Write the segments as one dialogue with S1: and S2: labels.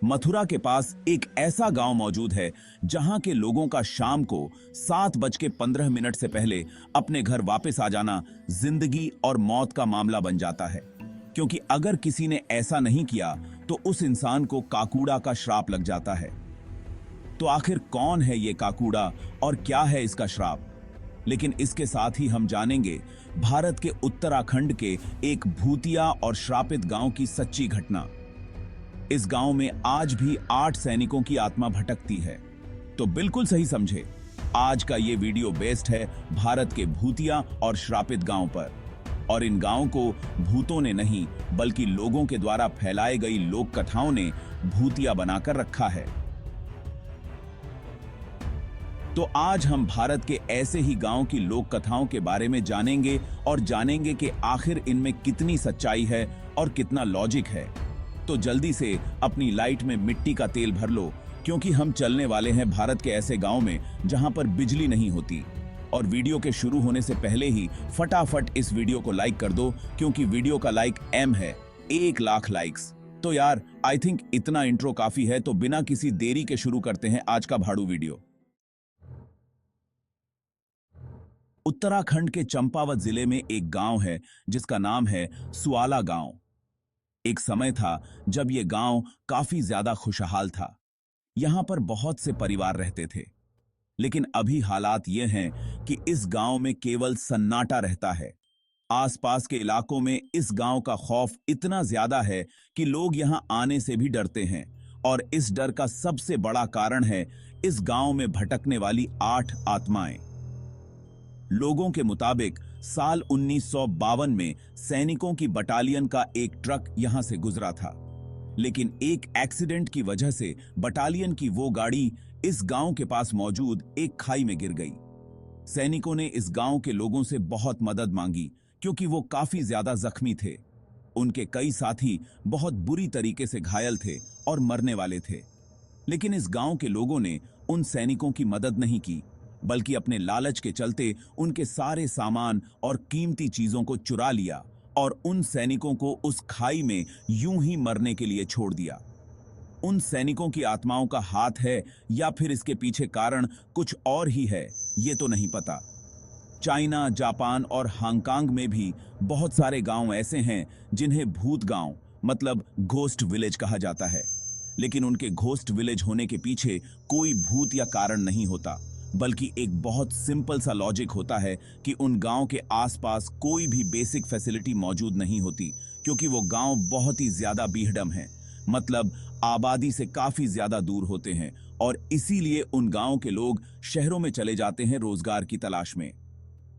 S1: मथुरा के पास एक ऐसा गांव मौजूद है जहां के लोगों का शाम को 7:15 से पहले अपने घर वापस आ जाना जिंदगी और मौत का मामला बन जाता है। क्योंकि अगर किसी ने ऐसा नहीं किया तो उस इंसान को काकूड़ा का श्राप लग जाता है। तो आखिर कौन है ये काकूड़ा और क्या है इसका श्राप? लेकिन इसके साथ ही हम जानेंगे भारत के उत्तराखंड के एक भूतिया और श्रापित गांव की सच्ची घटना। इस गांव में आज भी 8 सैनिकों की आत्मा भटकती है। तो बिल्कुल सही समझे, आज का ये वीडियो बेस्ड है भारत के भूतिया और श्रापित गांव पर। और इन गांव को भूतों ने नहीं बल्कि लोगों के द्वारा फैलाई गई लोक कथाओं ने भूतिया बनाकर रखा है। तो आज हम भारत के ऐसे ही गांव की लोक कथाओं के बारे में जानेंगे और जानेंगे कि आखिर इनमें कितनी सच्चाई है और कितना लॉजिक है। तो जल्दी से अपनी लाइट में मिट्टी का तेल भर लो, क्योंकि हम चलने वाले हैं भारत के ऐसे गांव में जहां पर बिजली नहीं होती। और वीडियो के शुरू होने से पहले ही फटाफट इस वीडियो को लाइक कर दो, क्योंकि वीडियो का लाइक एम है 1 लाख लाइक्स। तो यार आई थिंक इतना इंट्रो काफी है, तो बिना किसी देरी के शुरू करते हैं आज का भाड़ू वीडियो। उत्तराखंड के चंपावत जिले में एक गांव है जिसका नाम है सुआला गांव। एक समय था जब यह गांव काफी ज्यादा खुशहाल था। यहां पर बहुत से परिवार रहते थे। लेकिन अभी हालात ये हैं कि इस गांव में केवल सन्नाटा रहता है। आसपास के इलाकों में इस गांव का खौफ इतना ज्यादा है कि लोग यहां आने से भी डरते हैं। और इस डर का सबसे बड़ा कारण है इस गांव में भटकने वाली 8 आत्माएं। लोगों के मुताबिक साल 1952 में सैनिकों की बटालियन का एक ट्रक यहां से गुजरा था। लेकिन एक एक्सीडेंट की वजह से बटालियन की वो गाड़ी इस गांव के पास मौजूद एक खाई में गिर गई। सैनिकों ने इस गांव के लोगों से बहुत मदद मांगी, क्योंकि वो काफी ज्यादा जख्मी थे। उनके कई साथी बहुत बुरी तरीके से घायल थे और मरने वाले थे। लेकिन इस गांव के लोगों ने उन सैनिकों की मदद नहीं की, बल्कि अपने लालच के चलते उनके सारे सामान और कीमती चीजों को चुरा लिया और उन सैनिकों को उस खाई में यूं ही मरने के लिए छोड़ दिया। उन सैनिकों की आत्माओं का हाथ है या फिर इसके पीछे कारण कुछ और ही है, ये तो नहीं पता। चाइना, जापान और हांगकांग में भी बहुत सारे गांव ऐसे हैं जिन्हें भूत गांव मतलब घोस्ट विलेज कहा जाता है। लेकिन उनके घोस्ट विलेज होने के पीछे कोई भूत या कारण नहीं होता, बल्कि एक बहुत सिंपल सा लॉजिक होता है कि उन गांव के आसपास कोई भी बेसिक फैसिलिटी मौजूद नहीं होती, क्योंकि वो गांव बहुत ही ज्यादा बीहड़म है, मतलब आबादी से काफी ज्यादा दूर होते हैं। और इसीलिए उन गांव के लोग शहरों में चले जाते हैं रोजगार की तलाश में।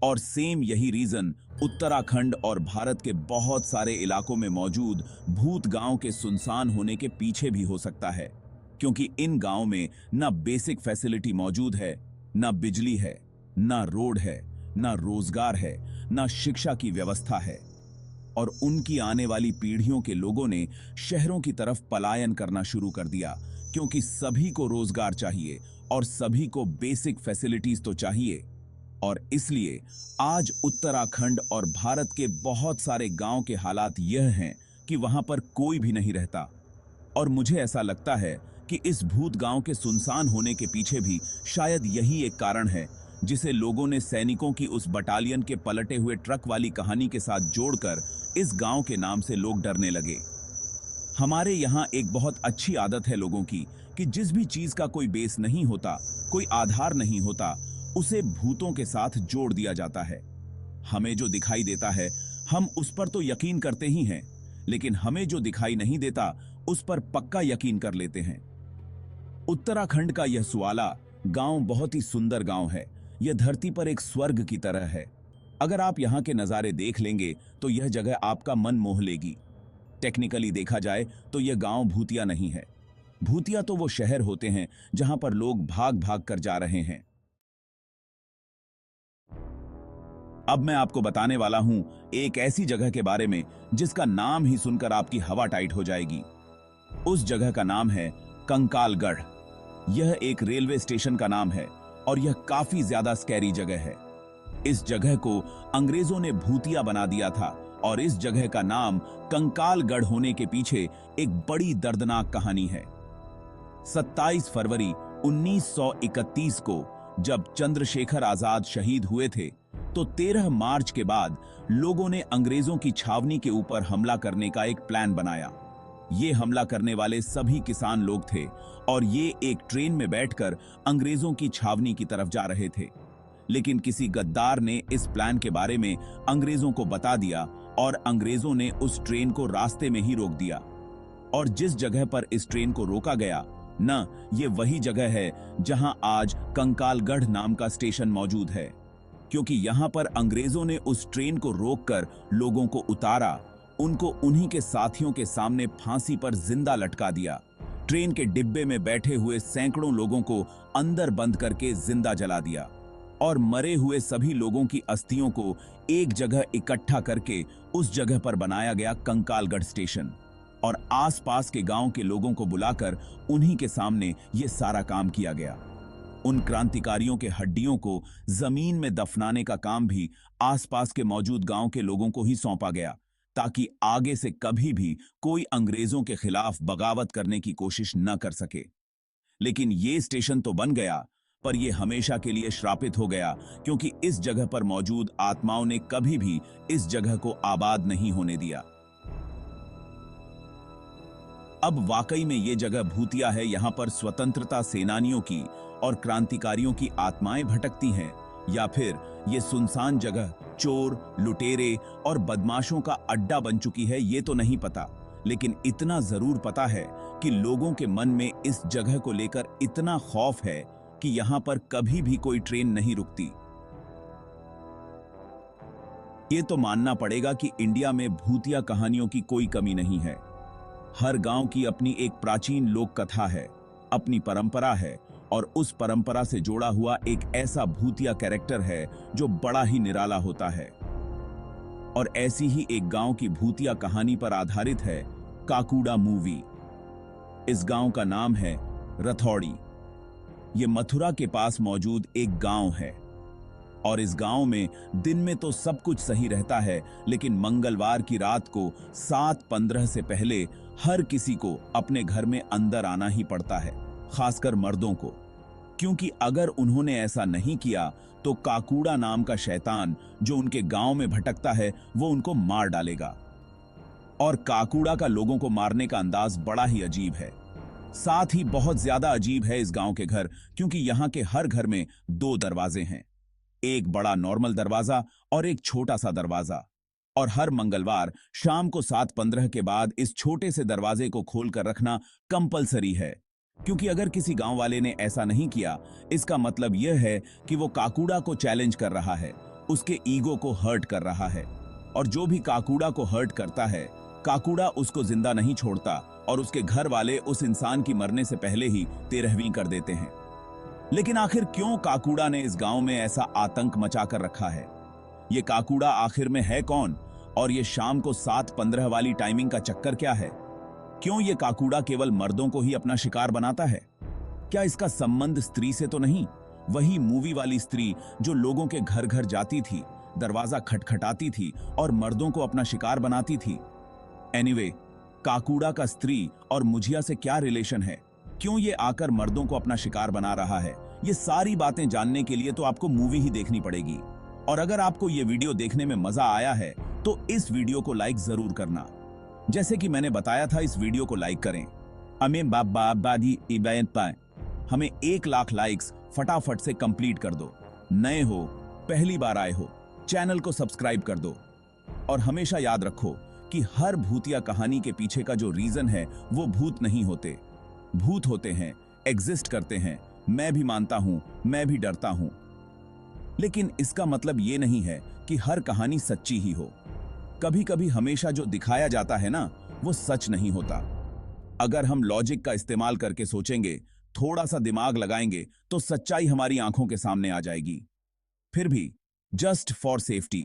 S1: और सेम यही रीजन उत्तराखंड और भारत के बहुत सारे इलाकों में मौजूद भूत गांव के सुनसान होने के पीछे भी हो सकता है, क्योंकि इन गांव में ना बेसिक फैसिलिटी मौजूद है, ना बिजली है, ना रोड है, ना रोजगार है, ना शिक्षा की व्यवस्था है। और उनकी आने वाली पीढ़ियों के लोगों ने शहरों की तरफ पलायन करना शुरू कर दिया, क्योंकि सभी को रोजगार चाहिए और सभी को बेसिक फैसिलिटीज तो चाहिए। और इसलिए आज उत्तराखंड और भारत के बहुत सारे गांव के हालात यह हैं कि वहां पर कोई भी नहीं रहता। और मुझे ऐसा लगता है कि इस भूत गांव के सुनसान होने के पीछे भी शायद यही एक कारण है, जिसे लोगों ने सैनिकों की उस बटालियन के पलटे हुए ट्रक वाली कहानी के साथ जोड़कर इस गांव के नाम से लोग डरने लगे। हमारे यहाँ एक बहुत अच्छी आदत है लोगों की कि जिस भी चीज का कोई बेस नहीं होता, कोई आधार नहीं होता, उसे भूतों के साथ जोड़ दिया जाता है। हमें जो दिखाई देता है हम उस पर तो यकीन करते ही हैं, लेकिन हमें जो दिखाई नहीं देता उस पर पक्का यकीन कर लेते हैं। उत्तराखंड का यह सुआला गांव बहुत ही सुंदर गांव है। यह धरती पर एक स्वर्ग की तरह है। अगर आप यहाँ के नज़ारे देख लेंगे तो यह जगह आपका मन मोह लेगी। टेक्निकली देखा जाए तो यह गांव भूतिया नहीं है। भूतिया तो वो शहर होते हैं जहां पर लोग भाग भाग कर जा रहे हैं। अब मैं आपको बताने वाला हूं एक ऐसी जगह के बारे में जिसका नाम ही सुनकर आपकी हवा टाइट हो जाएगी। उस जगह का नाम है कंकालगढ़। यह एक रेलवे स्टेशन का नाम है और यह काफी ज्यादा स्कैरी जगह है। इस जगह को अंग्रेजों ने भूतिया बना दिया था और इस जगह का नाम कंकालगढ़ होने के पीछे एक बड़ी दर्दनाक कहानी है। 27 फरवरी 1931 को जब चंद्रशेखर आजाद शहीद हुए थे, तो 13 मार्च के बाद लोगों ने अंग्रेजों की छावनी के ऊपर हमला करने का एक प्लान बनाया। ये हमला करने वाले सभी किसान लोग थे और ये एक ट्रेन में बैठकर अंग्रेजों की छावनी की तरफ जा रहे थे। लेकिन किसी गद्दार ने इस प्लान के बारे में अंग्रेजों को बता दिया और अंग्रेजों ने उस ट्रेन को रास्ते में ही रोक दिया। और जिस जगह पर इस ट्रेन को रोका गया न, ये वही जगह है जहां आज कंकालगढ़ नाम का स्टेशन मौजूद है, क्योंकि यहां पर अंग्रेजों ने उस ट्रेन को रोककर लोगों को उतारा, उनको उन्हीं के साथियों के सामने फांसी पर जिंदा लटका दिया। ट्रेन के डिब्बे में बैठे हुए सैकड़ों लोगों को अंदर बंद करके जिंदा जला दिया और मरे हुए सभी लोगों की अस्थियों को एक जगह इकट्ठा करके उस जगह पर बनाया गया कंकालगढ़ स्टेशन और आसपास के गांव के लोगों को बुलाकर उन्हीं के सामने ये सारा काम किया गया। उन क्रांतिकारियों के हड्डियों को जमीन में दफनाने का काम भी आसपास के मौजूद गांव के लोगों को ही सौंपा गया, ताकि आगे से कभी भी कोई अंग्रेजों के खिलाफ बगावत करने की कोशिश न कर सके। लेकिन ये स्टेशन तो बन गया, पर यह हमेशा के लिए श्रापित हो गया, क्योंकि इस जगह पर मौजूद आत्माओं ने कभी भी इस जगह को आबाद नहीं होने दिया। अब वाकई में ये जगह भूतिया है। यहां पर स्वतंत्रता सेनानियों की और क्रांतिकारियों की आत्माएं भटकती हैं, या फिर ये सुनसान जगह चोर, लुटेरे और बदमाशों का अड्डा बन चुकी है, ये तो नहीं पता। लेकिन इतना जरूर पता है कि लोगों के मन में इस जगह को लेकर इतना खौफ है कि यहां पर कभी भी कोई ट्रेन नहीं रुकती। ये तो मानना पड़ेगा कि इंडिया में भूतिया कहानियों की कोई कमी नहीं है। हर गांव की अपनी एक प्राचीन लोक कथा है, अपनी परंपरा है, और उस परंपरा से जोड़ा हुआ एक ऐसा भूतिया कैरेक्टर है जो बड़ा ही निराला होता है। और ऐसी ही एक गांव की भूतिया कहानी पर आधारित है काकूड़ा मूवी। इस गांव का नाम है रथौड़ी। ये मथुरा के पास मौजूद एक गांव है और इस गांव में दिन में तो सब कुछ सही रहता है, लेकिन मंगलवार की रात को 7:15 से पहले हर किसी को अपने घर में अंदर आना ही पड़ता है, खासकर मर्दों को, क्योंकि अगर उन्होंने ऐसा नहीं किया तो काकूड़ा नाम का शैतान जो उनके गांव में भटकता है वो उनको मार डालेगा। और काकूड़ा का लोगों को मारने का अंदाज बड़ा ही अजीब है। साथ ही बहुत ज्यादा अजीब है इस गांव के घर, क्योंकि यहां के हर घर में 2 दरवाजे हैं, एक बड़ा नॉर्मल दरवाजा और एक छोटा सा दरवाजा। और हर मंगलवार शाम को 7:15 के बाद इस छोटे से दरवाजे को खोलकर रखना कंपलसरी है, क्योंकि अगर किसी गांव वाले ने ऐसा नहीं किया, इसका मतलब यह है कि वो काकूड़ा को चैलेंज कर रहा है, उसके ईगो को हर्ट कर रहा है। और जो भी काकूड़ा को हर्ट करता है, काकूड़ा उसको जिंदा नहीं छोड़ता और उसके घर वाले उस इंसान की मरने से पहले ही तेरहवीं कर देते हैं। लेकिन आखिर क्यों काकूड़ा ने इस गांव में ऐसा आतंक मचाकर रखा है? ये काकूड़ा आखिर में है कौन? और ये शाम को 7:15 वाली टाइमिंग का चक्कर क्या है? क्यों ये काकूड़ा केवल मर्दों को ही अपना शिकार बनाता है? क्या इसका संबंध स्त्री से तो नहीं? वही मूवी वाली स्त्री जो लोगों के घर घर जाती थी, दरवाजा खटखटाती थी और मर्दों को अपना शिकार बनाती थी। एनीवे, काकूड़ा का स्त्री और मुझिया से क्या रिलेशन है? क्यों ये आकर मर्दों को अपना शिकार बना रहा है? ये सारी बातें जानने के लिए तो आपको मूवी ही देखनी पड़ेगी। और अगर आपको ये वीडियो देखने में मजा आया है तो इस वीडियो को लाइक जरूर करना। जैसे कि मैंने बताया था, इस वीडियो को लाइक करें, हमें बादी इबायत पाए, हमें 1 लाख लाइक्स फटाफट से कंप्लीट कर दो। नए हो, पहली बार आए हो, चैनल को सब्सक्राइब कर दो। और हमेशा याद रखो कि हर भूतिया कहानी के पीछे का जो रीजन है वो भूत नहीं होते। भूत होते हैं, एग्जिस्ट करते हैं, मैं भी मानता हूं, मैं भी डरता हूं। लेकिन इसका मतलब ये नहीं है कि हर कहानी सच्ची ही हो। कभी कभी हमेशा जो दिखाया जाता है ना, वो सच नहीं होता। अगर हम लॉजिक का इस्तेमाल करके सोचेंगे, थोड़ा सा दिमाग लगाएंगे, तो सच्चाई हमारी आंखों के सामने आ जाएगी। फिर भी जस्ट फॉर सेफ्टी,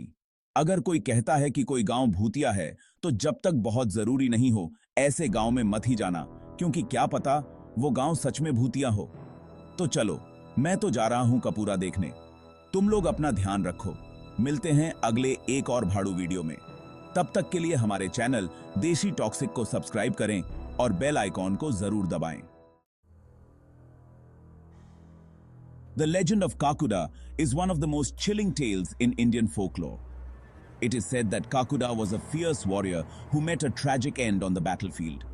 S1: अगर कोई कहता है कि कोई गांव भूतिया है, तो जब तक बहुत जरूरी नहीं हो ऐसे गांव में मत ही जाना, क्योंकि क्या पता वो गांव सच में भूतिया हो। तो चलो, मैं तो जा रहा हूं कपूरा देखने। तुम लोग अपना ध्यान रखो। मिलते हैं अगले एक और भाड़ू वीडियो में। तब तक के लिए हमारे चैनल देशी टॉक्सिक को सब्सक्राइब करें और बेल आइकॉन को जरूर दबाएं। The legend of Kakuda is one of the most chilling tales in Indian folklore. It is said that Kakuda was a fierce warrior who met a tragic end on the battlefield.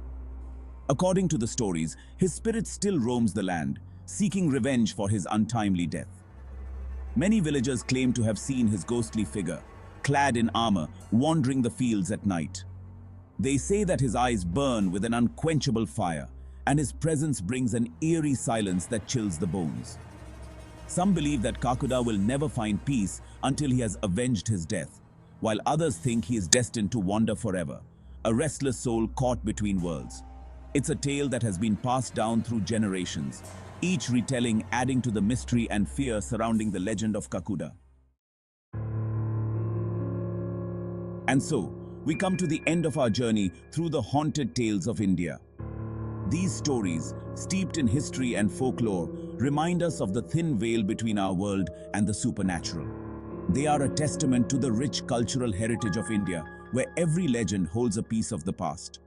S1: According to the stories, his spirit still roams the land, seeking revenge for his untimely death. Many villagers claim to have seen his ghostly figure, clad in armor, wandering the fields at night. They say that his eyes burn with an unquenchable fire, and his presence brings an eerie silence that chills the bones. Some believe that Kakuda will never find peace until he has avenged his death, while others think he is destined to wander forever, a restless soul caught between worlds. It's a tale that has been passed down through generations, each retelling adding to the mystery and fear surrounding the legend of Kakuda. And so, we come to the end of our journey through the haunted tales of India. These stories, steeped in history and folklore, remind us of the thin veil between our world and the supernatural. They are a testament to the rich cultural heritage of India, where every legend holds a piece of the past.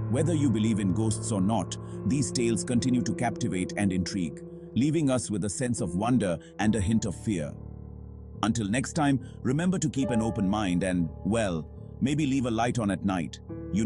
S1: Whether you believe in ghosts or not, these tales continue to captivate and intrigue, leaving us with a sense of wonder and a hint of fear. Until next time, remember to keep an open mind and, well, maybe leave a light on at night. You